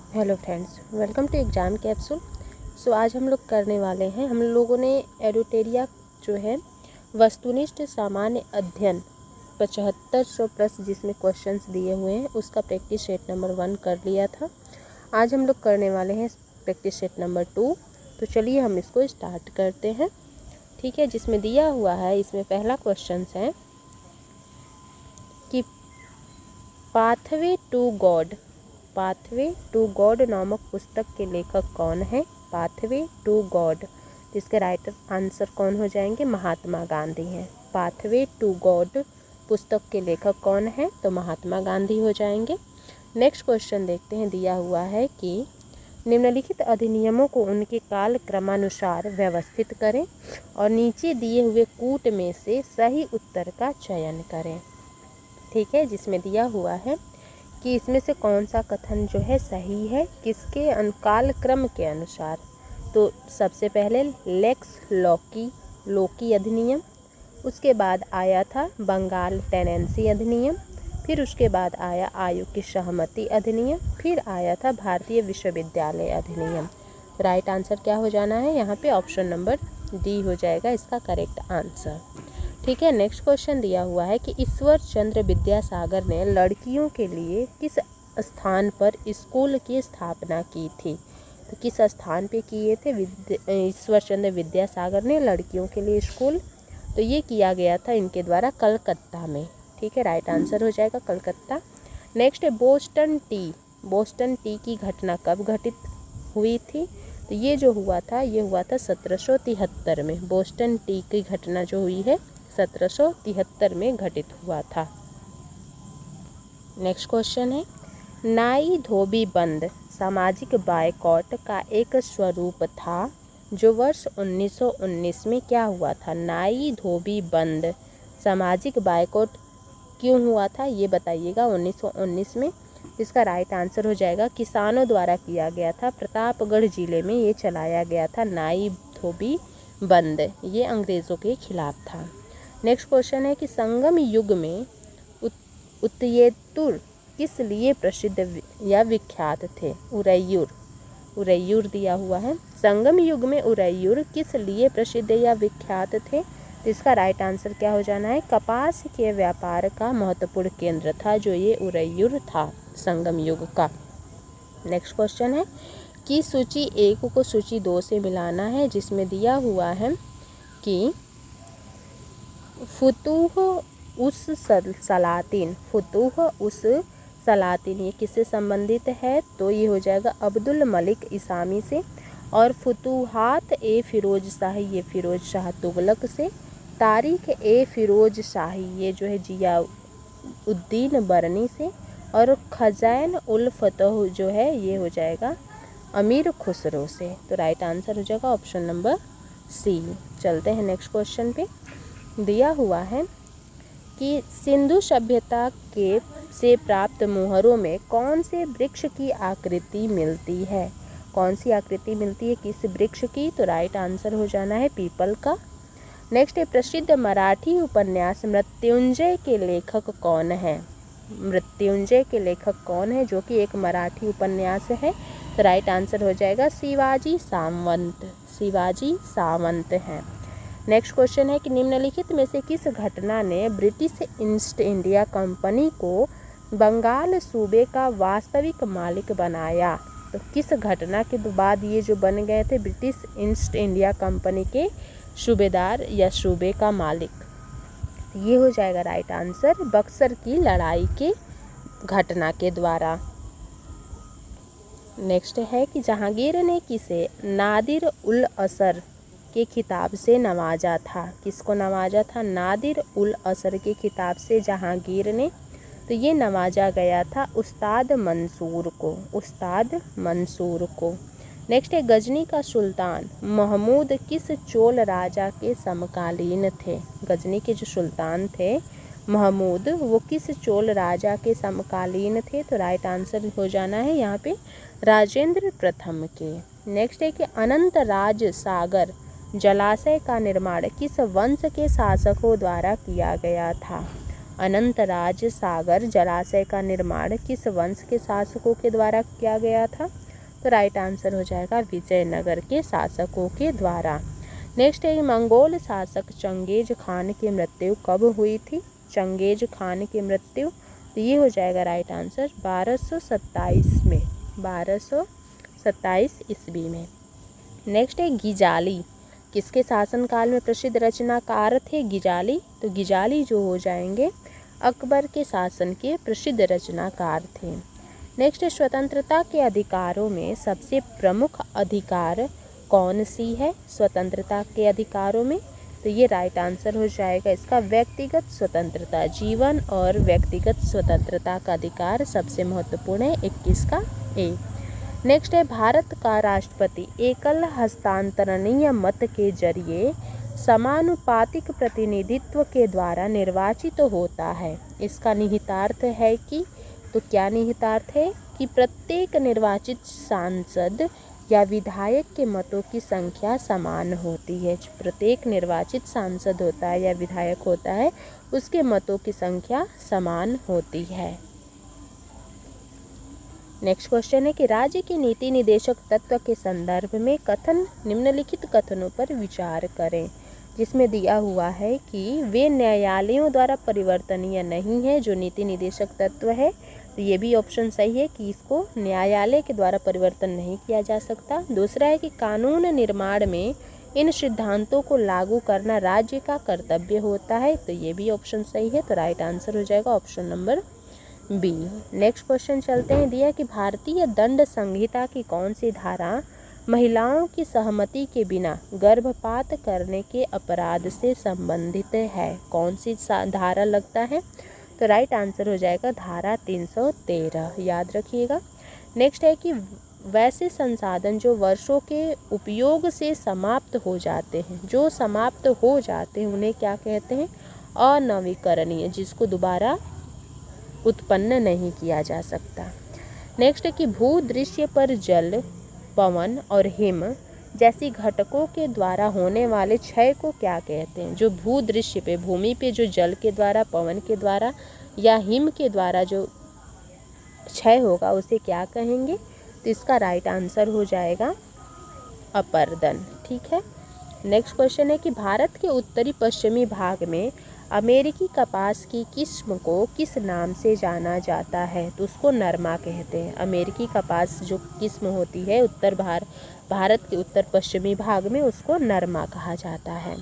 Hello friends, welcome to exam capsule. So आज हम लोग करने वाले हैं, हम लोगों ने एडुटेरिया जो है वस्तुनिष्ठ सामान्य अध्ययन 7500 प्लस जिसमें क्वेश्चंस दिए हुए हैं उसका प्रैक्टिस सेट नंबर 1 कर लिया था। आज हम लोग करने वाले हैं प्रैक्टिस सेट नंबर 2। तो चलिए हम इसको स्टार्ट करते हैं। ठीक है, जिसमें दिया हुआ है, इसमें पहला क्वेश्चन है कि पाथवे टू गॉड नामक पुस्तक के लेखक कौन है। पाथवे टू गॉड, इसके राइटर आंसर कौन हो जाएंगे? महात्मा गांधी हैं। पाथवे टू गॉड पुस्तक के लेखक कौन है? तो महात्मा गांधी हो जाएंगे। नेक्स्ट क्वेश्चन देखते हैं, दिया हुआ है कि निम्नलिखित अधिनियमों को उनके काल क्रमानुसार व्यवस्थित करें और नीचे दिए हुए कूट में से सही उत्तर का चयन करें। ठीक है, जिसमें दिया हुआ है कि इसमें से कौन सा कथन जो है सही है, किसके काल क्रम के अनुसार। तो सबसे पहले लेक्स लोकी अधिनियम, उसके बाद आया था बंगाल टेनेंसी अधिनियम, फिर उसके बाद आया आयु की सहमति अधिनियम, फिर आया था भारतीय विश्वविद्यालय अधिनियम। राइट आंसर क्या हो जाना है? यहाँ पे ऑप्शन नंबर डी हो जाएगा इसका करेक्ट आंसर। ठीक है, नेक्स्ट क्वेश्चन दिया हुआ है कि ईश्वर चंद्र विद्यासागर ने लड़कियों के लिए किस स्थान पर स्कूल की स्थापना की थी। तो किस स्थान पे किए थे ईश्वर चंद्र विद्यासागर ने लड़कियों के लिए स्कूल? तो ये किया गया था इनके द्वारा कलकत्ता में। ठीक है, राइट आंसर हो जाएगा कलकत्ता। नेक्स्ट है बोस्टन टी की घटना कब घटित हुई थी। तो ये जो हुआ था, ये हुआ था 1773 में। बोस्टन टी की घटना जो हुई है 1773 में घटित हुआ था। नेक्स्ट क्वेश्चन है, नाई धोबी बंद सामाजिक बायकॉट का एक स्वरूप था जो वर्ष 1919 में क्या हुआ था। नाई धोबी बंद सामाजिक बायकॉट क्यों हुआ था ये बताइएगा 1919 में। इसका राइट आंसर हो जाएगा किसानों द्वारा किया गया था। प्रतापगढ़ जिले में ये चलाया गया था नाई धोबी बंद, ये अंग्रेज़ों के खिलाफ था। नेक्स्ट क्वेश्चन है कि संगम युग में उत्तरेतुर किस लिए प्रसिद्ध या विख्यात थे। उरैयूर दिया हुआ है। संगम युग में उरैयूर किस लिए प्रसिद्ध या विख्यात थे। तो इसका राइट आंसर क्या हो जाना है? कपास के व्यापार का महत्वपूर्ण केंद्र था जो ये उरैयूर था संगम युग का। नेक्स्ट क्वेश्चन है कि सूची 1 को सूची 2 से मिलाना है, जिसमें दिया हुआ है कि फुतूह उस सलातीन ये किससे संबंधित है। तो ये हो जाएगा अब्दुल मलिक इसामी से। और फुतूहात ए फिरोज शाही, ये फिरोज शाह तुगलक से। तारीख ए फिरोज शाही, ये जो है जियाउद्दीन बरनी से। और खजाइन उल फतह जो है ये हो जाएगा अमीर खुसरो से। तो राइट आंसर हो जाएगा ऑप्शन नंबर सी। चलते हैं नेक्स्ट क्वेश्चन पे। दिया हुआ है कि सिंधु सभ्यता से प्राप्त मुहरों में कौन से वृक्ष की आकृति मिलती है। कौन सी आकृति मिलती है किस वृक्ष की। तो राइट आंसर हो जाना है पीपल का। नेक्स्ट है प्रसिद्ध मराठी उपन्यास मृत्युंजय के लेखक कौन है। मृत्युंजय के लेखक कौन है, जो कि एक मराठी उपन्यास है। तो राइट आंसर हो जाएगा शिवाजी सावंत हैं। नेक्स्ट क्वेश्चन है कि निम्नलिखित में से किस घटना ने ब्रिटिश ईस्ट इंडिया कंपनी को बंगाल सूबे का वास्तविक मालिक बनाया। तो किस घटना के बाद ये जो बन गए थे ब्रिटिश ईस्ट इंडिया कंपनी के सूबेदार या सूबे का मालिक। ये हो जाएगा राइट आंसर बक्सर की लड़ाई के घटना के द्वारा। नेक्स्ट है कि जहांगीर ने किसे नादिर उल असर के खिताब से नवाजा था। किसको नवाजा था? नादिर उल असर के खिताब से जहांगीर ने। तो ये नवाजा गया था उस्ताद मंसूर को। नेक्स्ट है गजनी का सुल्तान महमूद किस चोल राजा के समकालीन थे। गजनी के जो सुल्तान थे महमूद, वो किस चोल राजा के समकालीन थे। तो राइट आंसर हो जाना है यहाँ पे राजेंद्र प्रथम के। नेक्स्ट है कि अनंत राज सागर जलाशय का निर्माण किस वंश के शासकों द्वारा किया गया था। अनंतराज सागर जलाशय का निर्माण किस वंश के शासकों के द्वारा किया गया था? तो राइट आंसर हो जाएगा विजयनगर के शासकों के द्वारा। नेक्स्ट है मंगोल शासक चंगेज खान की मृत्यु कब हुई थी? चंगेज खान की मृत्यु, तो ये हो जाएगा राइट आंसर 1227 में, 1227 ईस्वी में। नेक्स्ट है गिजाली, किसके शासनकाल में प्रसिद्ध रचनाकार थे गिजाली? तो गिजाली जो हो जाएंगे अकबर के शासन के प्रसिद्ध रचनाकार थे। नेक्स्ट है स्वतंत्रता के अधिकारों में सबसे प्रमुख अधिकार कौन सी है? स्वतंत्रता के अधिकारों में, तो ये राइट आंसर हो जाएगा इसका व्यक्तिगत स्वतंत्रता। जीवन और व्यक्तिगत स्वतंत्रता का अधिकार सबसे महत्वपूर्ण है 21 का ए। नेक्स्ट है भारत का राष्ट्रपति एकल हस्तांतरणीय मत के जरिए समानुपातिक प्रतिनिधित्व के द्वारा निर्वाचित होता है। इसका निहितार्थ है कि, तो क्या निहितार्थ है कि प्रत्येक निर्वाचित सांसद या विधायक के मतों की संख्या समान होती है। प्रत्येक निर्वाचित सांसद होता है या विधायक होता है उसके मतों की संख्या समान होती है। नेक्स्ट क्वेश्चन है कि राज्य के नीति निदेशक तत्व के संदर्भ में कथन निम्नलिखित कथनों पर विचार करें, जिसमें दिया हुआ है कि वे न्यायालयों द्वारा परिवर्तनीय नहीं है। जो नीति निदेशक तत्व है तो ये भी ऑप्शन सही है कि इसको न्यायालय के द्वारा परिवर्तन नहीं किया जा सकता। दूसरा है कि कानून निर्माण में इन सिद्धांतों को लागू करना राज्य का कर्तव्य होता है, तो ये भी ऑप्शन सही है। तो राइट आंसर हो जाएगा option number b. Next question चलते हैं। दिया कि भारतीय दंड संहिता की कौन सी धारा महिलाओं की सहमति के बिना गर्भपात करने के अपराध से संबंधित है? कौन सी धारा लगता है? तो राइट आंसर हो जाएगा धारा 313, याद रखिएगा। नेक्स्ट है कि वैसे संसाधन जो वर्षों के उपयोग से समाप्त हो जाते हैं, जो समाप्त हो जाते हैं उन्हें क्या कहते हैं? अनवीकरणीय, जिसको दोबारा उत्पन्न नहीं किया जा सकता। नेक्स्ट है कि भूदृश्य पर जल, पवन और हिम जैसी घटकों के द्वारा होने वाले क्षय को क्या कहते हैं? जो भूदृश्य पे, भूमि पे जो जल के द्वारा, पवन के द्वारा या हिम के द्वारा जो क्षय होगा उसे क्या कहेंगे? तो इसका राइट आंसर हो जाएगा अपर्दन। ठीक है। नेक्स्ट क्वेश्चन है कि भारत के उत्तरी पश्चिमी भाग में अमेरिकी कपास की किस्म को किस नाम से जाना जाता है? तो उसको नरमा कहते हैं। अमेरिकी कपास जो किस्म होती है भारत के उत्तर पश्चिमी भाग में, उसको नरमा कहा जाता है।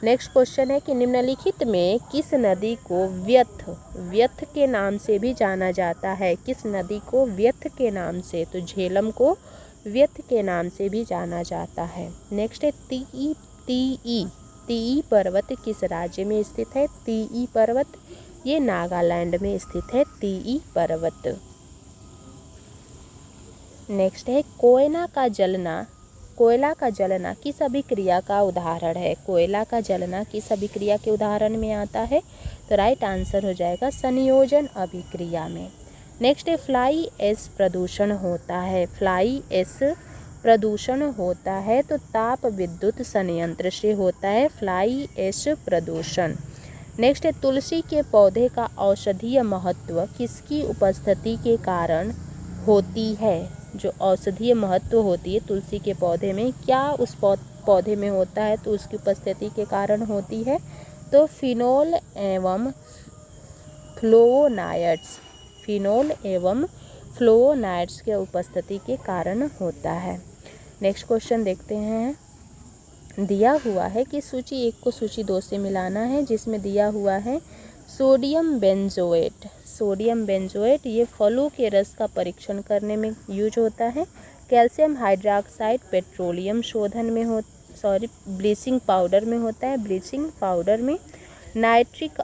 नेक्स्ट क्वेश्चन है कि निम्नलिखित में किस नदी को व्यथ के नाम से भी जाना जाता है? किस नदी को व्यथ के नाम से? तो झेलम को व्यथ के नाम से भी जाना जाता है। नेक्स्ट है तीई पर्वत किस राज्य में स्थित है? तीई पर्वत ये नागालैंड में स्थित है, तीई पर्वत। नेक्स्ट है कोयला का जलना किस अभिक्रिया का उदाहरण है? कोयला का जलना किस अभिक्रिया के उदाहरण में आता है? तो राइट आंसर हो जाएगा संयोजन अभिक्रिया में। नेक्स्ट है फ्लाई ऐश प्रदूषण होता है। फ्लाई ऐश प्रदूषण होता है तो ताप विद्युत संयंत्र से होता है फ्लाई ऐश प्रदूषण। नेक्स्ट है तुलसी के पौधे का औषधीय महत्व किसकी उपस्थिति के कारण होती है? जो औषधीय महत्व होती है तुलसी के पौधे में, क्या उस पौधे में होता है? तो उसकी उपस्थिति के कारण होती है। तो फिनोल एवं फ्लोनाइड्स के उपस्थिति के कारण होता है। नेक्स्ट क्वेश्चन देखते हैं। दिया हुआ है कि सूची 1 को सूची 2 से मिलाना है, जिसमें दिया हुआ है सोडियम बेंजोएट ये फलों के रस का परीक्षण करने में यूज होता है। कैल्शियम हाइड्रोक्साइड पेट्रोलियम शोधन में ब्लीचिंग पाउडर में होता है। ब्लीचिंग पाउडर में नाइट्रिक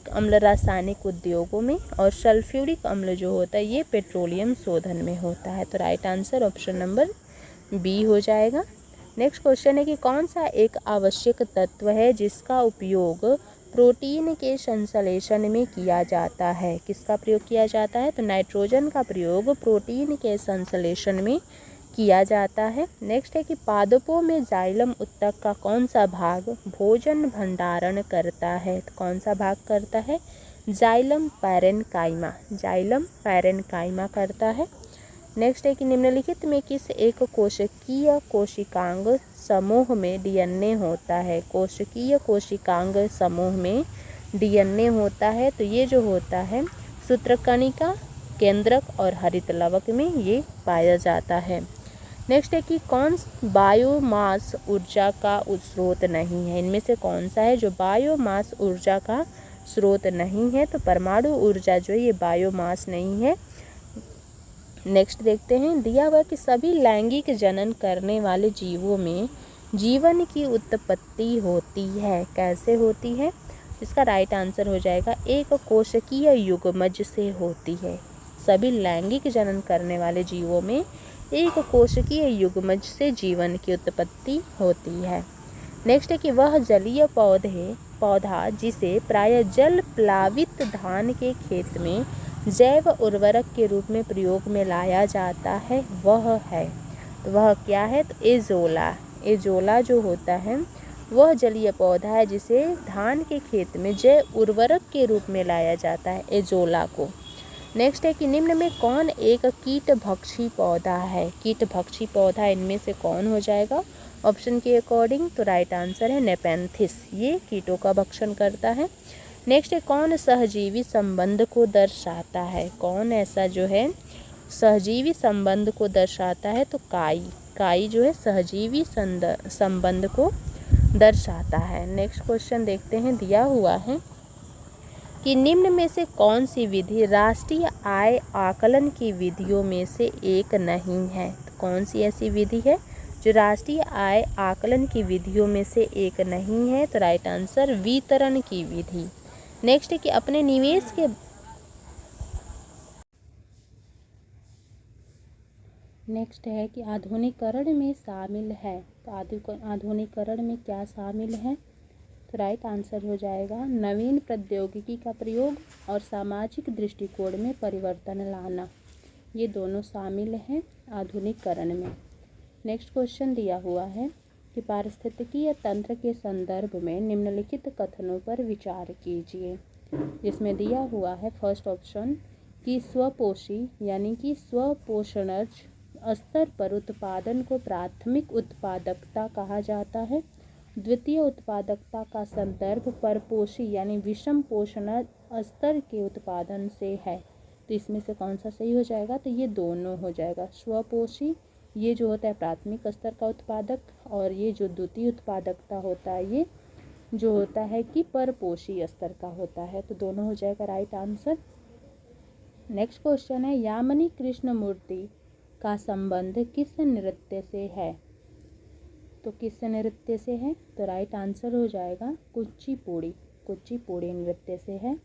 अम्ल रासायनिक उद्योगों में, और सल्फ्यूरिक अम्ल जो होता है ये पेट्रोलियम शोधन में होता है। तो right answer option number b हो जाएगा। नेक्स्ट क्वेश्चन है कि कौन सा एक आवश्यक तत्व है जिसका उपयोग प्रोटीन के संश्लेषण में किया जाता है? किसका प्रयोग किया जाता है? तो नाइट्रोजन का प्रयोग प्रोटीन के संश्लेषण में किया जाता है। नेक्स्ट है कि पादपों में जाइलम उत्तक का कौन सा भाग भोजन भंडारण करता है? तो कौन सा भाग करता है? जाइलम पैरेन्काइमा, जाइलम पैरेन्काइमा करता है। नेक्स्ट है कि निम्नलिखित में किस एक कोशिकीय कोशिकांग समूह में डीएनए होता है? कोशिकीय कोशिकांग समूह में डीएनए होता है तो ये जो होता है सूत्रकणिका, केंद्रक और हरित लवक में ये पाया जाता है। नेक्स्ट है कि कौन बायोमास ऊर्जा का स्रोत नहीं है? इनमें से कौन सा है जो बायोमास ऊर्जा का स्रोत नहीं है? तो परमाणु ऊर्जा जो है ये बायोमास नहीं है। नेक्स्ट देखते हैं, दिया हुआ कि सभी लैंगिक जनन करने वाले जीवों में जीवन की उत्पत्ति होती है। कैसे होती है? इसका राइट आंसर हो जाएगा एक कोशिकीय युग्मज से होती है। सभी लैंगिक जनन करने वाले जीवों में एक कोशिकीय युग्मज से जीवन की उत्पत्ति होती है। नेक्स्ट है कि वह जलीय पौधा जिसे प्राय जल प्लावित धान के खेत में जैव उर्वरक के रूप में प्रयोग में लाया जाता है वह है, तो वह क्या है? तो एजोला। एजोला जो होता है वह जलीय पौधा है जिसे धान के खेत में जैव उर्वरक के रूप में लाया जाता है, एजोला को। नेक्स्ट है कि निम्न में कौन एक कीटभक्षी पौधा है? कीटभक्षी पौधा इनमें से कौन हो जाएगा ऑप्शन के अकॉर्डिंग? तो राइट आंसर है नेपेंथिस, ये कीटों का भक्षण करता है। नेक्स्ट है कौन सहजीवी संबंध को दर्शाता है? कौन ऐसा जो है सहजीवी संबंध को दर्शाता है? तो काई जो है सहजीवी संबंध को दर्शाता है। नेक्स्ट क्वेश्चन देखते हैं, दिया हुआ है कि निम्न में से कौन सी विधि राष्ट्रीय आय आकलन की विधियों में से एक नहीं है? तो कौन सी ऐसी विधि है जो राष्ट्रीय आय आकलन की विधियों में से एक नहीं है? तो राइट आंसर वितरण की विधि। नेक्स्ट है कि अपने निवेश के नेक्स्ट है कि आधुनिकीकरण में शामिल है, तो आधुनिकीकरण में क्या शामिल है? तो राइट आंसर हो जाएगा नवीन प्रौद्योगिकी का प्रयोग और सामाजिक दृष्टिकोण में परिवर्तन लाना, ये दोनों शामिल हैं आधुनिकीकरण में। नेक्स्ट क्वेश्चन दिया हुआ है कि पारिस्थितिकीय तंत्र के संदर्भ में निम्नलिखित कथनों पर विचार कीजिए, जिसमें दिया हुआ है फर्स्ट ऑप्शन कि स्वपोषी यानी कि स्वपोषणज स्तर पर उत्पादन को प्राथमिक उत्पादकता कहा जाता है। द्वितीय उत्पादकता का संदर्भ परपोषी यानी विषम पोषण स्तर के उत्पादन से है, तो इसमें से कौन सा सही हो जाएगा? तो ये दोनों हो जाएगा। स्वपोषी ये जो होता है प्राथमिक स्तर का उत्पादक, और ये जो द्वितीय उत्पादकता होता है ये जो होता है कि परपोषी स्तर का होता है, तो दोनों हो जाएगा राइट आंसर। नेक्स्ट क्वेश्चन है, यामिनी कृष्णमूर्ति का संबंध किस नृत्य से है? तो किस नृत्य से है? तो राइट आंसर हो जाएगा कुचिपुड़ी, कुचिपुड़ी नृत्य से है।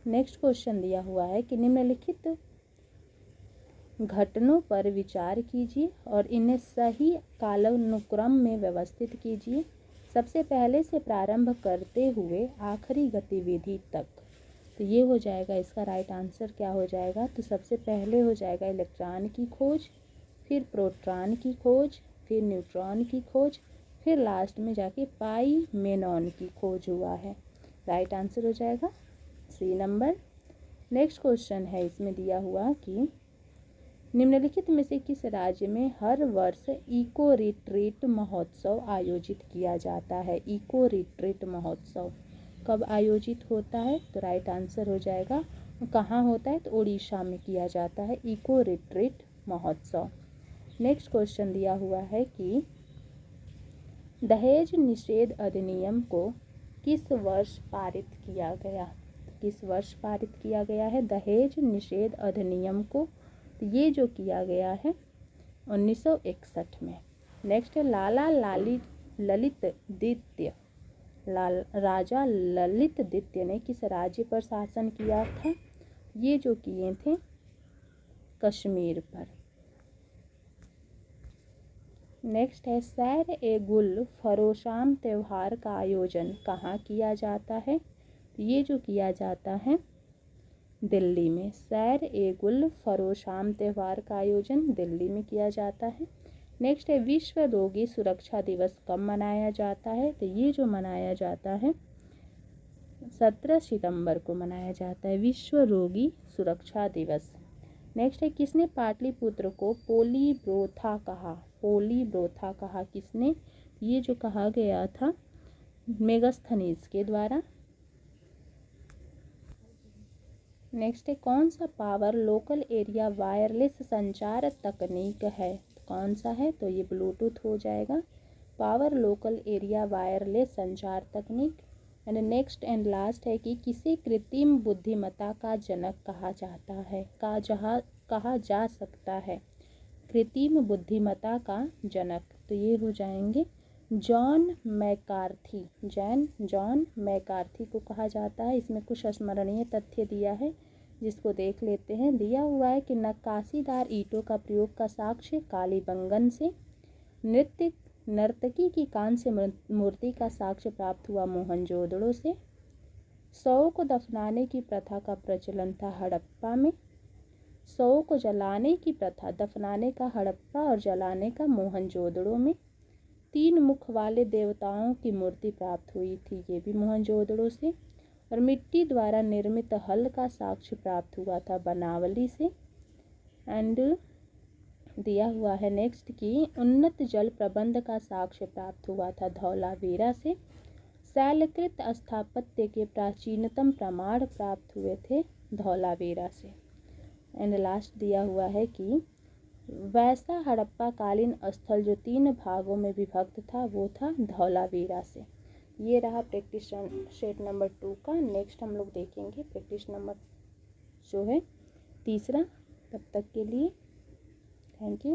नेक्स्ट क्वेश्चन दिया हुआ है कि निम्नलिखित घटनों पर विचार कीजिए और इन्हें सही कालानुक्रम में व्यवस्थित कीजिए, सबसे पहले से प्रारंभ करते हुए आखिरी गतिविधि तक। तो ये हो जाएगा इसका राइट आंसर क्या हो जाएगा? तो सबसे पहले हो जाएगा इलेक्ट्रॉन की खोज, फिर प्रोटॉन की खोज, फिर न्यूट्रॉन की खोज, फिर लास्ट में जाके पाइमेनॉन की खोज हुआ है। राइट आंसर हो जाएगा सी नंबर। नेक्स्ट क्वेश्चन है, इसमें दिया हुआ कि निम्नलिखित में से किस राज्य में हर वर्ष इको रिट्रीट महोत्सव आयोजित किया जाता है? इको रिट्रीट महोत्सव कब आयोजित होता है? तो राइट आंसर हो जाएगा कहाँ होता है? तो उड़ीसा में किया जाता है इको रिट्रीट महोत्सव। नेक्स्ट क्वेश्चन दिया हुआ है कि दहेज निषेध अधिनियम को किस वर्ष पारित किया गया? किस वर्ष पारित किया गया है दहेज निषेध अधिनियम को? तो ये जो किया गया है 1961 में। नेक्स्ट है, राजा ललित द्वितीय ने किस राज्य पर शासन किया था? ये जो किए थे कश्मीर पर। नेक्स्ट है, सैर ए गुल फरोशाम त्यौहार का आयोजन कहाँ किया जाता है? ये जो किया जाता है दिल्ली में। सैर ए गुल फरोशाम त्यौहार का आयोजन दिल्ली में किया जाता है। नेक्स्ट है विश्व रोगी सुरक्षा दिवस कब मनाया जाता है, तो ये जो मनाया जाता है 17 सितंबर को मनाया जाता है विश्व रोगी सुरक्षा दिवस। नेक्स्ट है किसने पाटलिपुत्र को पोलीब्रोथा कहा, पोलीब्रोथा कहा किसने, ये जो कहा गया था मेगास्थनीज के द्वारा। नेक्स्ट है कौन सा पावर लोकल एरिया वायरलेस संचार तकनीक है, कौन सा है, तो ये ब्लूटूथ हो जाएगा, पावर लोकल एरिया वायरलेस संचार तकनीक। एंड नेक्स्ट एंड लास्ट है कि किसे कृत्रिम बुद्धिमत्ता का जनक कहा जाता है, कहा जा सकता है कृत्रिम बुद्धिमत्ता का जनक, तो ये हो जाएंगे जॉन मैकार्थी, जॉन मैकार्थी को कहा जाता है। इसमें कुछ स्मरणीय तथ्य दिया है जिसको देख लेते हैं। दिया हुआ है कि नक्काशीदार ईंटों का प्रयोग का साक्ष्य कालीबंगन से, नर्तकी की कांस्य मूर्ति का साक्ष्य प्राप्त हुआ मोहनजोदड़ो से, शवों को दफनाने की प्रथा का प्रचलन था हड़प्पा में, शवों को जलाने की प्रथा दफनाने का हड़प्पा और जलाने का मोहनजोदड़ो में, 3 मुख वाले देवताओं की मूर्ति प्राप्त हुई थी, ये भी मोहनजोदड़ो से, और मिट्टी द्वारा निर्मित हल का साक्ष्य प्राप्त हुआ था बनावली से। एंड दिया हुआ है नेक्स्ट कि उन्नत जल प्रबंध का साक्ष्य प्राप्त हुआ था धौलावीरा से, शैलकृत स्थापत्य के प्राचीनतम प्रमाण प्राप्त हुए थे धौलावीरा से। एंड लास्ट दिया हुआ है कि वैसा हड़प्पा कालीन स्थल जो 3 भागों में विभक्त था वो था धौलावीरा से। ये रहा प्रैक्टिस सेट नंबर 2 का। नेक्स्ट हम लोग देखेंगे प्रैक्टिस नंबर जो है 3। तब तक के लिए थैंक यू।